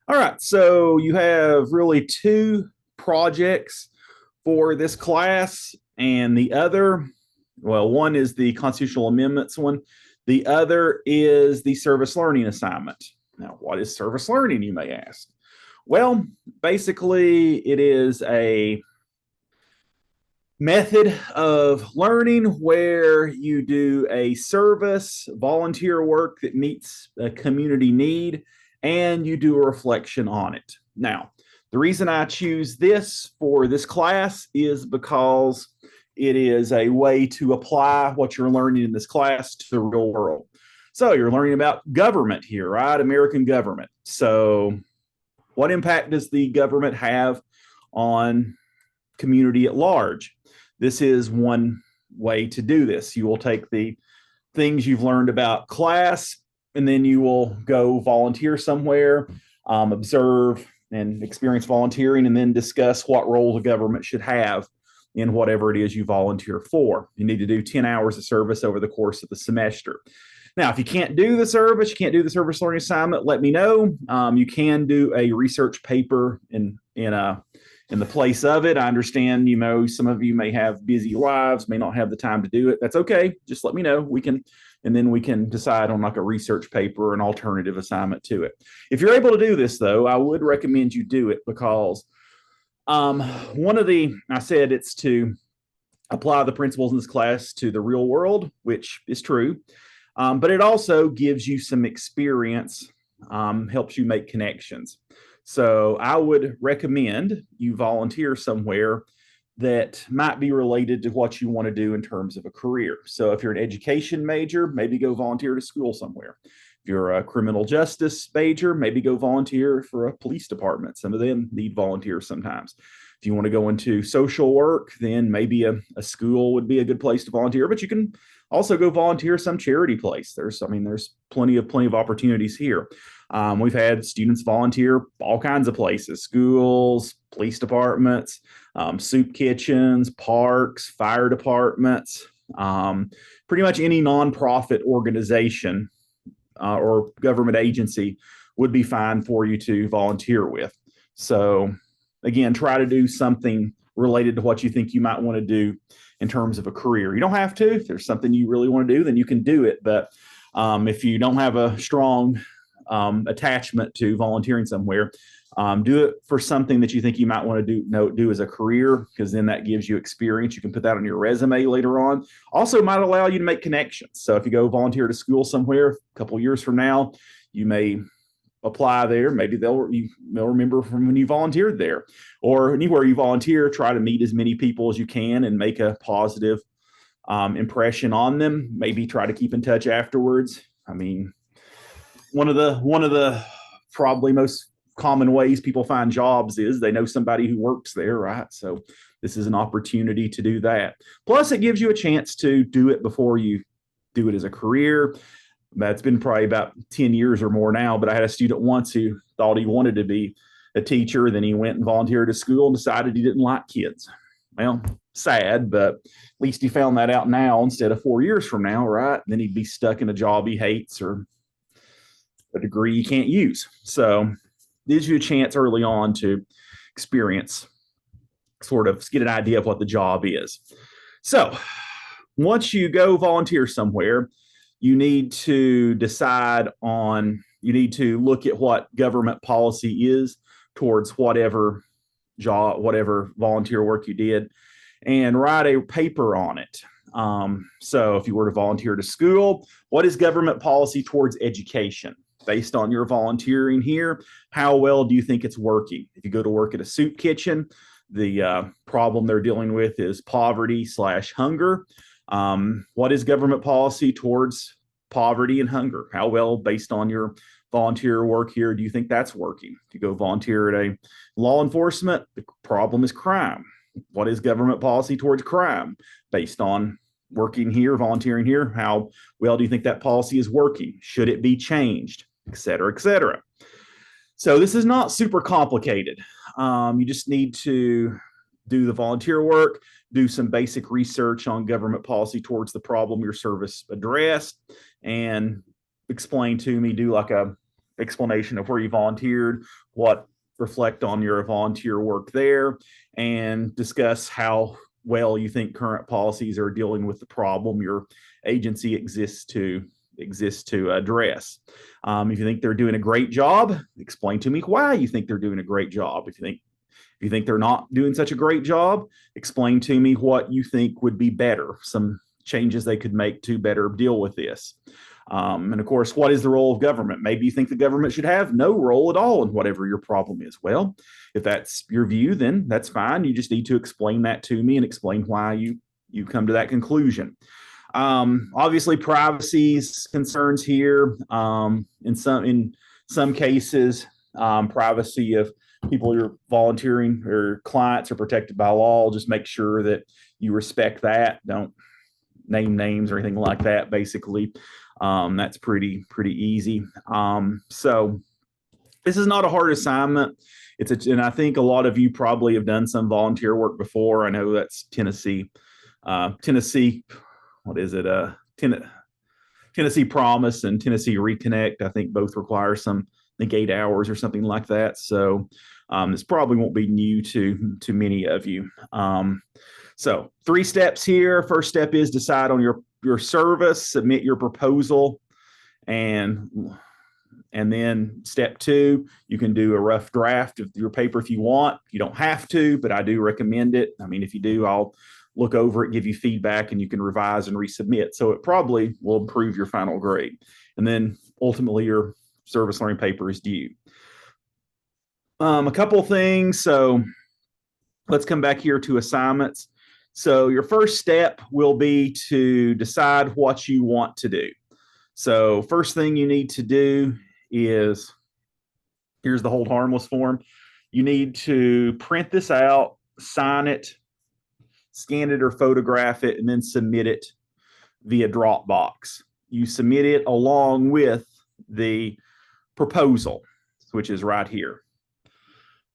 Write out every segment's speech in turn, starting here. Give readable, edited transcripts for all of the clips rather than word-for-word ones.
All right, so you have really two projects for this class, and the other, well, one is the constitutional amendments one, the other is the service learning assignment. Now, what is service learning, you may ask? Well, basically, it is a method of learning where you do a service, volunteer work that meets a community need, and you do a reflection on it. Now, the reason I choose this for this class is because it is a way to apply what you're learning in this class to the real world. So, you're learning about government here, right? American government. So, what impact does the government have on community at large? This is one way to do this. You will take the things you've learned about class, and then you will go volunteer somewhere, observe and experience volunteering, and then discuss what role the government should have in whatever it is you volunteer for. You need to do 10 hours of service over the course of the semester. Now, if you can't do the service, you can't do the service learning assignment, let me know. You can do a research paper in the place of it. I understand, some of you may have busy lives, may not have the time to do it. That's okay. Just let me know. And then we can decide on like a research paper or an alternative assignment to it. If you're able to do this, though, I would recommend you do it because I said it's to apply the principles in this class to the real world, which is true. But it also gives you some experience, helps you make connections. So I would recommend you volunteer somewhere that might be related to what you want to do in terms of a career. So if you're an education major, maybe go volunteer to school somewhere. If you're a criminal justice major, maybe go volunteer for a police department. Some of them need volunteers sometimes. If you want to go into social work, then maybe a school would be a good place to volunteer, but you can also go volunteer some charity place. There's plenty of opportunities here. We've had students volunteer all kinds of places: schools, police departments, soup kitchens, parks, fire departments, pretty much any nonprofit organization or government agency would be fine for you to volunteer with. So, again, try to do something related to what you think you might want to do in terms of a career. You don't have to. If there's something you really want to do, then you can do it. But if you don't have a strong attachment to volunteering somewhere, do it for something that you think you might want to do as a career, because then that gives you experience. You can put that on your resume later on. Also, might allow you to make connections. So if you go volunteer to school somewhere a couple years from now, you may apply there. Maybe they'll remember from when you volunteered there, or anywhere you volunteer. Try to meet as many people as you can and make a positive impression on them. Maybe try to keep in touch afterwards. I mean, one of the probably most common ways people find jobs is they know somebody who works there, right? So this is an opportunity to do that. Plus, it gives you a chance to do it before you do it as a career. That's been probably about 10 years or more now, but I had a student once who thought he wanted to be a teacher. Then he went and volunteered at school and decided he didn't like kids. Well, sad, but at least he found that out now instead of 4 years from now, right? Then he'd be stuck in a job he hates or a degree you can't use. So it gives you a chance early on to experience, sort of get an idea of what the job is. So once you go volunteer somewhere, you need to you need to look at what government policy is towards whatever job, whatever volunteer work you did, and write a paper on it. So if you were to volunteer to school, what is government policy towards education? Based on your volunteering here, how well do you think it's working? If you go to work at a soup kitchen, the problem they're dealing with is poverty/hunger. What is government policy towards poverty and hunger? How well, based on your volunteer work here, do you think that's working? If you go volunteer at a law enforcement, the problem is crime. What is government policy towards crime? Based on working here, volunteering here, how well do you think that policy is working? Should it be changed? Et cetera, et cetera. So this is not super complicated. You just need to do the volunteer work, do some basic research on government policy towards the problem your service addressed, and explain to me, do like a explanation of where you volunteered, what reflect on your volunteer work there, and discuss how well you think current policies are dealing with the problem your agency exists to address. If you think they're doing a great job, explain to me why you think they're doing a great job. If you think they're not doing such a great job, explain to me what you think would be better, some changes they could make to better deal with this. And of course, what is the role of government? Maybe you think the government should have no role at all in whatever your problem is. Well, if that's your view, then that's fine. You just need to explain that to me and explain why you come to that conclusion. Obviously, privacy concerns here. In some cases, privacy of people you're volunteering or clients are protected by law. Just make sure that you respect that. Don't name names or anything like that. Basically, that's pretty easy. So this is not a hard assignment. And I think a lot of you probably have done some volunteer work before. I know that's Tennessee. What is it? Tennessee Promise and Tennessee Reconnect. I think both require some, I think 8 hours or something like that. So this probably won't be new to many of you. So 3 steps here. First step is decide on your service, submit your proposal, and then step 2, you can do a rough draft of your paper if you want. You don't have to, but I do recommend it. I mean, if you do, I'll look over it, give you feedback, and you can revise and resubmit. So it probably will improve your final grade. And then ultimately your service learning paper is due. A couple of things. So let's come back here to assignments. So your first step will be to decide what you want to do. So first thing you need to do is, here's the hold harmless form. You need to print this out, sign it, scan it or photograph it, and then submit it via Dropbox. You submit it along with the proposal, which is right here.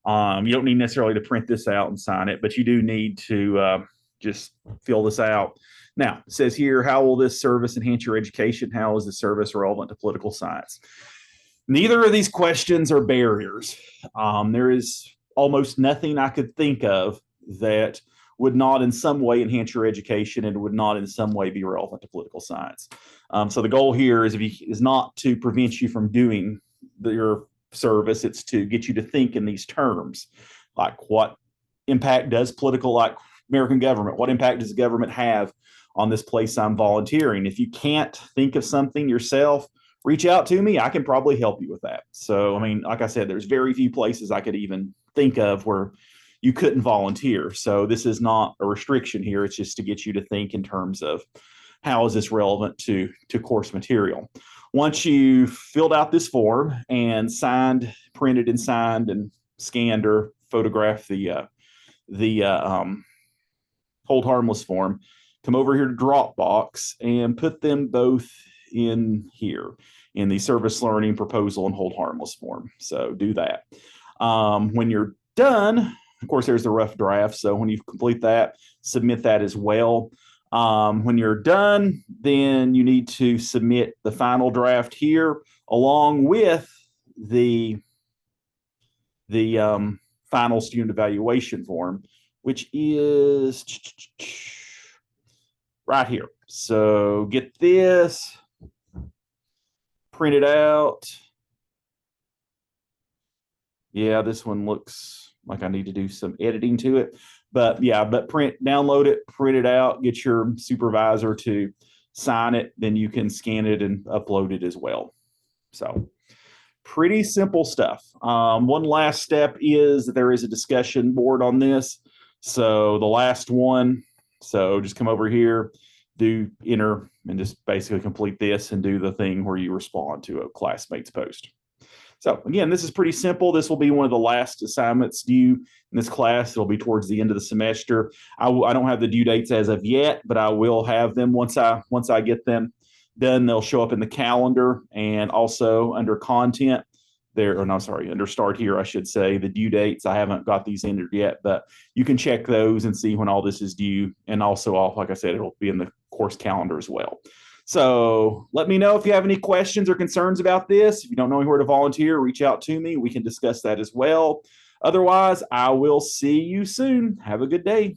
You don't need necessarily to print this out and sign it, but you do need to just fill this out. Now, it says here, how will this service enhance your education? How is this service relevant to political science? Neither of these questions are barriers. There is almost nothing I could think of that would not in some way enhance your education and would not in some way be relevant to political science. So the goal here is not to prevent you from doing your service. It's to get you to think in these terms, like what impact does like American government, what impact does the government have on this place I'm volunteering? If you can't think of something yourself, reach out to me. I can probably help you with that. So, I mean, like I said, there's very few places I could even think of where you couldn't volunteer. So this is not a restriction here. It's just to get you to think in terms of how is this relevant to course material. Once you've filled out this form and printed and signed and scanned or photographed the hold harmless form, come over here to Dropbox and put them both in here in the service learning proposal and hold harmless form. So do that. When you're done, of course, there's the rough draft. So when you complete that, submit that as well. When you're done, then you need to submit the final draft here along with the final student evaluation form, which is right here. So get this, print it out. Yeah, this one looks like I need to do some editing to it. But yeah, download it, print it out, get your supervisor to sign it, then you can scan it and upload it as well. So pretty simple stuff. One last step is that there is a discussion board on this. So the last one, so just come over here, enter, and just basically complete this and do the thing where you respond to a classmate's post. So again, this is pretty simple. This will be one of the last assignments due in this class. It'll be towards the end of the semester. I don't have the due dates as of yet, but I will have them once I get them done. They'll show up in the calendar and also under content there. Or no, sorry, under start here, I should say the due dates. I haven't got these entered yet, but you can check those and see when all this is due. And also, like I said, it'll be in the course calendar as well. So let me know if you have any questions or concerns about this. If you don't know anywhere to volunteer, reach out to me. We can discuss that as well. Otherwise, I will see you soon. Have a good day.